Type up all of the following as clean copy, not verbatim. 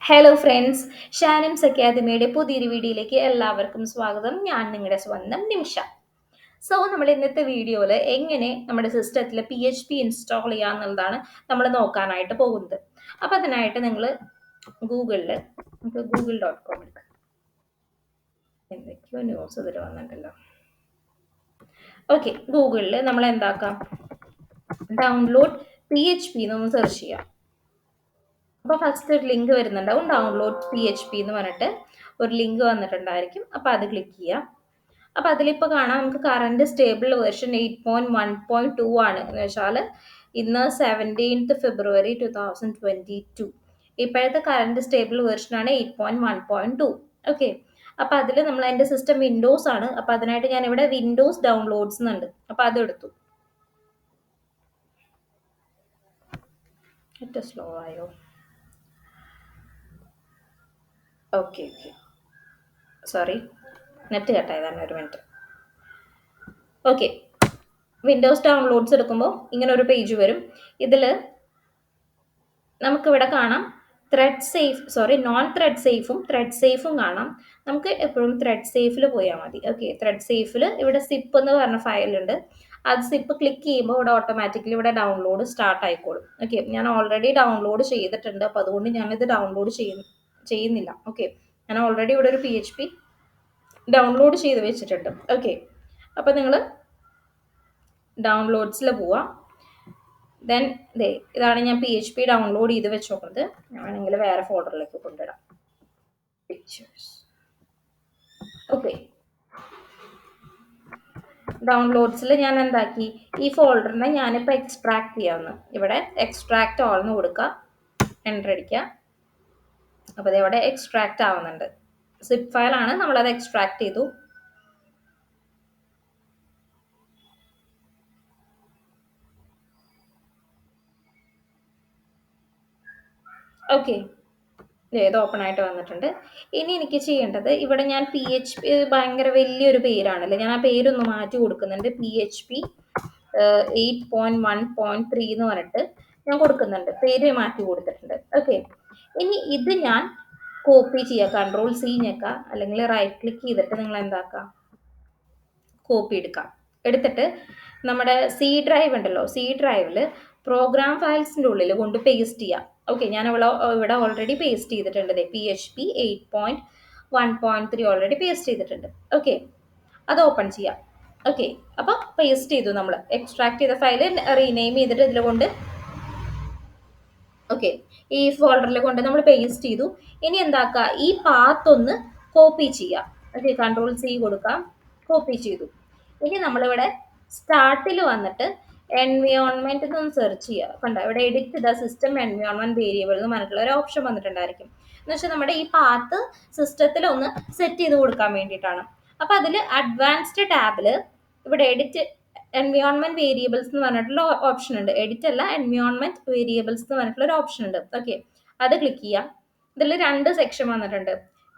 Hello friends, ഷാനിംസ് അക്കാദമിയുടെ പുതിയൊരു വീഡിയോയിലേക്ക് എല്ലാവർക്കും സ്വാഗതം. ഞാൻ നിങ്ങളുടെ സ്വന്തം നിമിഷ. നമ്മൾ ഇന്നത്തെ വീഡിയോയിൽ എങ്ങനെ നമ്മുടെ സിസ്റ്റത്തിൽ PHP ഇൻസ്റ്റാൾ ചെയ്യുക എന്നുള്ളതാണ് നമ്മൾ നോക്കാനായിട്ട് പോകുന്നത്. അപ്പോൾ അതിനായിട്ട് നിങ്ങൾ ഗൂഗിളിൽ google.com എന്തൊക്കെയോ ന്യൂസ് ഇതിൽ വന്നിട്ടുണ്ടല്ലോ. ഓക്കെ, ഗൂഗിളിൽ നമ്മൾ എന്താക്കാം, ഡൗൺലോഡ് PHP എന്നൊന്ന് സെർച്ച് ചെയ്യാം. അപ്പോൾ ഫസ്റ്റ് ഒരു ലിങ്ക് വരുന്നുണ്ടാവും, ഡൗൺലോഡ് PHP എന്ന് പറഞ്ഞിട്ട് ഒരു ലിങ്ക് വന്നിട്ടുണ്ടായിരിക്കും. അപ്പോൾ അത് ക്ലിക്ക് ചെയ്യാം. അപ്പോൾ അതിലിപ്പോൾ കാണാം നമുക്ക് കറണ്ട് സ്റ്റേബിൾ വേർഷൻ 8.1.2 ആണ്. എന്ന് വെച്ചാൽ ഇന്ന് 17th February 2022. ഇപ്പോഴത്തെ കറണ്ട് സ്റ്റേബിൾ വേർഷനാണ് 8.1.2. ഓക്കെ, അപ്പോൾ അതിൽ നമ്മൾ എൻ്റെ സിസ്റ്റം വിൻഡോസ് ആണ്. അപ്പോൾ അതിനായിട്ട് ഞാൻ ഇവിടെ വിൻഡോസ് ഡൗൺലോഡ്സ് എന്നുണ്ട്. അപ്പോൾ അതെടുത്തു. ഏറ്റവും സ്ലോ ആയോ? ഓക്കെ സോറി, നെറ്റ് കട്ടായതാണ്, ഒരു മിനിറ്റ്. ഓക്കെ, വിൻഡോസ് ഡൗൺലോഡ്സ് എടുക്കുമ്പോൾ ഇങ്ങനെ ഒരു പേജ് വരും. ഇതിൽ നമുക്കിവിടെ കാണാം നോൺ ത്രെഡ് സേഫും കാണാം. നമുക്ക് എപ്പോഴും ത്രെഡ് സേഫിൽ പോയാൽ മതി. ഓക്കെ, ത്രെഡ് സേഫിൽ ഇവിടെ സിപ്പ് എന്ന് പറഞ്ഞ ഫയലുണ്ട്. അത് സിപ്പ് ക്ലിക്ക് ചെയ്യുമ്പോൾ ഇവിടെ ഓട്ടോമാറ്റിക്കലി ഇവിടെ ഡൗൺലോഡ് സ്റ്റാർട്ട് ആയിക്കോളും. ഓക്കെ, ഞാൻ ഓൾറെഡി ഡൗൺലോഡ് ചെയ്തിട്ടുണ്ട്. അപ്പോൾ അതുകൊണ്ട് ഞാനിത് ഡൗൺലോഡ് ചെയ്യുന്നില്ല. ഓക്കെ, ഞാൻ ഓൾറെഡി ഇവിടെ ഒരു PHP ഡൗൺലോഡ് ചെയ്ത് വെച്ചിട്ടുണ്ട്. ഓക്കെ, അപ്പോൾ നിങ്ങൾ ഡൗൺലോഡ്സിൽ പോവാം. ദെൻ ഇതാണ് ഞാൻ PHP ഡൗൺലോഡ് ചെയ്ത് വെച്ചോക്കുന്നത്. ഞാൻ വേണമെങ്കിൽ വേറെ ഫോൾഡറിലേക്ക് കൊണ്ടിടാം. പിക്ചേഴ്സ്. ഓക്കെ, ഡൗൺലോഡ്സിൽ ഞാൻ എന്താക്കി, ഈ ഫോൾഡറിനെ ഞാനിപ്പോൾ എക്സ്ട്രാക്ട് ചെയ്യാമെന്ന്. ഇവിടെ എക്സ്ട്രാക്ട് ഓൾന്ന് കൊടുക്കുക, എൻ്റർ അടിക്കുക. അപ്പോൾ ഇതിവിടെ എക്സ്ട്രാക്ട് ആവുന്നുണ്ട്. സിപ്പ് ഫയലാണ്, നമ്മളത് എക്സ്ട്രാക്ട് ചെയ്തു. ഓക്കെ, ഇത് ഓപ്പൺ ആയിട്ട് വന്നിട്ടുണ്ട്. ഇനി എനിക്ക് ചെയ്യേണ്ടത്, ഇവിടെ ഞാൻ PHP ഭയങ്കര വലിയൊരു പേരാണല്ലോ, ഞാൻ ആ പേരൊന്ന് മാറ്റി കൊടുക്കുന്നുണ്ട്. PHP 8.1.3 എന്ന് പറഞ്ഞിട്ട് ഞാൻ കൊടുക്കുന്നുണ്ട്, പേര് മാറ്റി കൊടുത്തിട്ടുണ്ട്. ഓക്കെ, ഇനി ഇത് ഞാൻ കോപ്പി ചെയ്യുക, Ctrl+C ഞെക്കുക, അല്ലെങ്കിൽ റൈറ്റ് ക്ലിക്ക് ചെയ്തിട്ട് നിങ്ങൾ എന്താക്കുക, കോപ്പി എടുത്തിട്ട് നമ്മുടെ C ഡ്രൈവ് ഉണ്ടല്ലോ, C ഡ്രൈവിൽ പ്രോഗ്രാം ഫയൽസിൻ്റെ ഉള്ളിൽ കൊണ്ട് പേസ്റ്റ് ചെയ്യാം. ഓക്കെ, ഞാൻ ഇവിടെ ഓൾറെഡി പേസ്റ്റ് ചെയ്തിട്ടുണ്ട്. PHP 8.1.3 ഓൾറെഡി പേസ്റ്റ് ചെയ്തിട്ടുണ്ട്. ഓക്കെ, അത് ഓപ്പൺ ചെയ്യാം. ഓക്കെ, അപ്പോൾ പേസ്റ്റ് ചെയ്തു. നമ്മൾ എക്സ്ട്രാക്ട് ചെയ്ത ഫയൽ റീനെയിം ചെയ്തിട്ട് ഇതിൽ കൊണ്ട് ഓക്കെ, ഈ ഫോൾഡറിൽ കൊണ്ട് നമ്മൾ പേസ്റ്റ് ചെയ്തു. ഇനി എന്താക്കുക, ഈ പാത്ത് ഒന്ന് കോപ്പി ചെയ്യാം. ഓക്കെ, Ctrl+C കൊടുക്കാം, കോപ്പി ചെയ്തു. ഇനി നമ്മളിവിടെ സ്റ്റാർട്ടിൽ വന്നിട്ട് എൻവയോൺമെന്റ് എന്നൊന്ന് സെർച്ച് ചെയ്യുക. കണ്ടോ, ഇവിടെ edit the system environment variable എന്ന് പറഞ്ഞിട്ടുള്ള ഒരു ഓപ്ഷൻ വന്നിട്ടുണ്ടായിരിക്കും. എന്ന് വെച്ചാൽ നമ്മുടെ ഈ പാത്ത് സിസ്റ്റത്തിൽ ഒന്ന് സെറ്റ് ചെയ്ത് കൊടുക്കാൻ വേണ്ടിയിട്ടാണ്. അപ്പോൾ അതിൽ അഡ്വാൻസ്ഡ് ടാബിൽ ഇവിടെ എഡിറ്റ് എൻവയോൺമെന്റ് വേരിയബിൾസ് എന്ന് പറഞ്ഞിട്ടുള്ള ഓപ്ഷൻ ഉണ്ട്. എഡിറ്റ് അല്ല, എൻവയോൺമെന്റ് വേരിയബിൾസ് എന്ന് പറഞ്ഞിട്ടുള്ള ഒരു ഓപ്ഷൻ ഉണ്ട്. ഓക്കെ, അത് ക്ലിക്ക് ചെയ്യാം. ഇതിൽ 2 സെക്ഷൻ വന്നിട്ടുണ്ട്.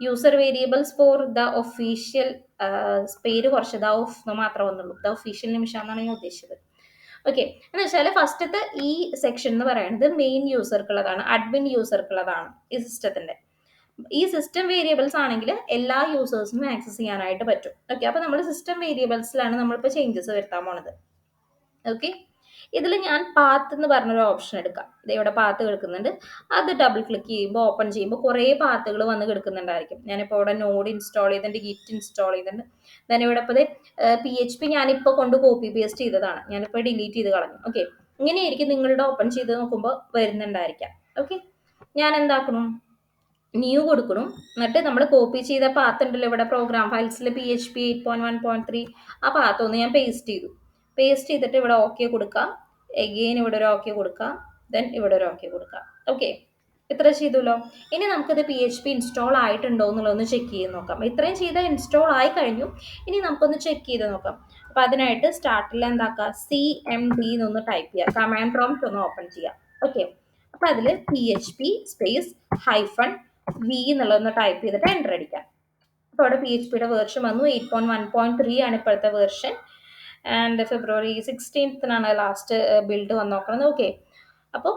User variables for the official, പേര് കുറച്ച് ദ ഓഫ് മാത്രമേ വന്നുള്ളൂ. ദ ഒഫീഷ്യൽ നിമിഷം എന്നാണ് ഞാൻ ഉദ്ദേശിച്ചത്. ഓക്കെ, എന്ന് വെച്ചാൽ ഫസ്റ്റത്തെ ഈ സെക്ഷൻ എന്ന് പറയുന്നത് മെയിൻ യൂസർക്കുള്ളതാണ്, അഡ്മിൻ യൂസർക്കുള്ളതാണ് ഈ സിസ്റ്റത്തിന്റെ. ഈ സിസ്റ്റം വേരിയബിൾസ് ആണെങ്കിൽ എല്ലാ യൂസേഴ്സിനും ആക്സസ് ചെയ്യാനായിട്ട് പറ്റും. ഓക്കെ, അപ്പോൾ നമ്മൾ സിസ്റ്റം വേരിയബിൾസിലാണ് നമ്മളിപ്പോൾ ചേഞ്ചസ് വരുത്താൻ പോണത്. ഓക്കെ, ഇതിൽ ഞാൻ പാത്ത് എന്ന് പറഞ്ഞൊരു ഓപ്ഷൻ എടുക്കാം. ഇവിടെ പാത്ത് കിടക്കുന്നുണ്ട്. അത് ഡബിൾ ക്ലിക്ക് ചെയ്യുമ്പോൾ ഓപ്പൺ ചെയ്യുമ്പോൾ കുറേ പാത്തുകൾ വന്ന് കിടക്കുന്നുണ്ടായിരിക്കും. ഞാനിപ്പോൾ ഇവിടെ നോഡ് ഇൻസ്റ്റാൾ ചെയ്തിട്ടുണ്ട്, ഗിറ്റ് ഇൻസ്റ്റാൾ ചെയ്തിട്ടുണ്ട്. then ഇവിടെ ഇപ്പോൾ PHP ഞാനിപ്പോൾ കൊണ്ട് കോപ്പി പേസ്റ്റ് ചെയ്തതാണ്, ഞാനിപ്പോൾ ഡിലീറ്റ് ചെയ്ത് കളഞ്ഞു. ഓക്കെ, ഇങ്ങനെയായിരിക്കും നിങ്ങളുടെ ഓപ്പൺ ചെയ്ത് നോക്കുമ്പോൾ വരുന്നുണ്ടായിരിക്കാം. ഓക്കെ, ഞാൻ എന്താക്കണം, ന്യൂ കൊടുക്കണം. എന്നിട്ട് നമ്മൾ കോപ്പി ചെയ്ത പാത്ത് ഉണ്ടല്ലോ ഇവിടെ പ്രോഗ്രാം ഫയൽസിൽ PHP 8.1.3, ആ പാത്ത് ഒന്ന് ഞാൻ പേസ്റ്റ് ചെയ്തു. പേസ്റ്റ് ചെയ്തിട്ട് ഇവിടെ ഓക്കെ കൊടുക്കുക, എഗെയിൻ ഇവിടെ ഒരു ഓക്കെ കൊടുക്കുക, ദെൻ ഇവിടെ ഒരു ഓക്കെ കൊടുക്കുക. ഓക്കെ, ഇത്ര ചെയ്തല്ലോ. ഇനി നമുക്കിത് PHP ഇൻസ്റ്റാൾ ആയിട്ടുണ്ടോ എന്നുള്ളതൊന്ന് ചെക്ക് ചെയ്ത് നോക്കാം. ഇത്രയും ചെയ്താൽ ഇൻസ്റ്റാൾ ആയി കഴിഞ്ഞു. ഇനി നമുക്കൊന്ന് ചെക്ക് ചെയ്ത് നോക്കാം. അപ്പോൾ അതിനായിട്ട് സ്റ്റാർട്ടിൽ എന്താക്കുക, CMD എന്നൊന്ന് ടൈപ്പ് ചെയ്യുക, കമാൻഡ് പ്രോംപ്റ്റ് ഒന്ന് ഓപ്പൺ ചെയ്യുക. ഓക്കെ, അപ്പോൾ അതിൽ PHP സ്പേസ് -v എന്നുള്ളതൊന്ന് ടൈപ്പ് ചെയ്തിട്ട് എൻ്റർ അടിക്കാം. അപ്പോൾ അവിടെ PHPയുടെ വേർഷൻ വന്നു, 8.1.3 ആണ് ഇപ്പോഴത്തെ version. And February 16th last build വന്ന് നോക്കുന്നത്. ഓക്കെ, അപ്പോൾ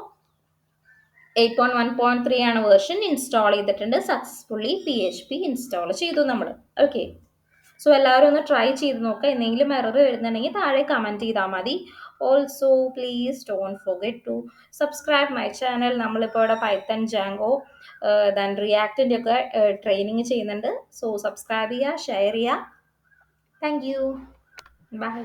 8.1.3 ആണ് വേർഷൻ. ഇൻസ്റ്റാൾ ചെയ്തിട്ടുണ്ട് സക്സസ്ഫുള്ളി. PHP ഇൻസ്റ്റാൾ ചെയ്തു നമ്മൾ. ഓക്കെ, സോ എല്ലാവരും ഒന്ന് ട്രൈ ചെയ്ത് നോക്കുക. എന്തെങ്കിലും എറർ വരുന്നുണ്ടെങ്കിൽ താഴെ കമൻറ്റ് ചെയ്താൽ മതി. Also please don't forget to subscribe my channel. നമ്മളിപ്പോൾ ഇവിടെ പൈത്തൺ, ജാങ്കോ, ദെൻ റിയാക്റ്റിൻ്റെ ഒക്കെ ട്രെയിനിങ് ചെയ്യുന്നുണ്ട്. സോ സബ്സ്ക്രൈബ് ചെയ്യുക, ഷെയർ ചെയ്യുക. Thank you, by.